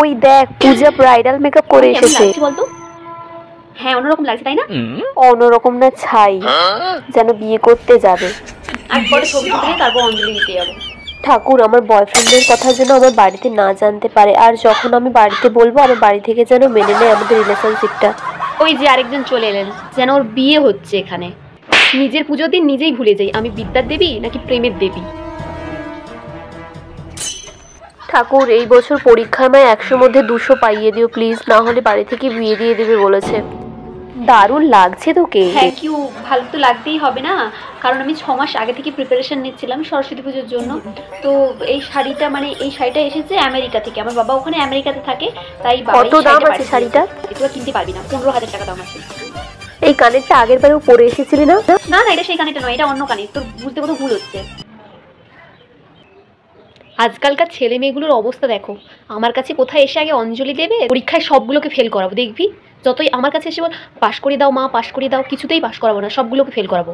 ওই দেখ পূজা bridal makeup করে এসেছে। বলতো হ্যাঁ অন্যরকম লাগছে তাই না? অন্যরকম না ছাই, যেন বিয়ে করতে যাবে। আর পরে ছবি তুলে তারপর অঞ্জলি দিতে যাবো। ঠাকুর আমার বয়ফ্রেন্ডের কথা যেন আমার বাড়িতে না জানতে পারে, আর যখন আমি বাড়িতে বলবো আমার বাড়ি থেকে যেন মেনে নেয় আমাদের রিলেশনশিপটা। ওই যে আরেকজন চলে এলেন, যেন ওর বিয়ে হচ্ছে এখানে। নিজের পুজো দিন নিজেই ভুলে যাই আমি বিদ্যার দেবী নাকি প্রেমের দেবী। ঠাকুর এই বছর পরীক্ষায় আমায় 100 মধ্যে 200 পাইয়ে দিও প্লিজ, না হলে বাড়ি থেকে বিয়ে দিয়ে দেবে বলেছে। দারুণ লাগছে তোকে। থ্যাংক ইউ, ভালো তো লাগতেই হবে না, কারণ আমি 6 মাস আগে থেকে প্রিপারেশন নিচ্ছিলাম সরস্বতী পুজোর জন্য। তো এই শাড়িটা এসেছে আমেরিকা থেকে, আমার বাবা ওখানে আমেরিকাতে থাকে, তাই কত দাম আছে শাড়িটা? তুই কিনতে পারবি না, 15,000 টাকা দাম আছে। এই কানেরটা আগের বারেও পরে এসেছিলি না? না না, এটা সেই কানেরটা নয়, এটা অন্য কানের, তোর বুঝতে কোথাও ভুল হচ্ছে। আজকালকার ছেলে মেয়েগুলোর অবস্থা দেখো, আমার কাছে কোথায় এসে আগে অঞ্জলি দেবে, পরীক্ষায় সবগুলোকে ফেল করাবো দেখবি। যতই আমার কাছে এসে বল পাশ করে দাও মা, পাশ করে দাও, কিছুতেই পাশ করাবো না, সবগুলোকে ফেল করাবো।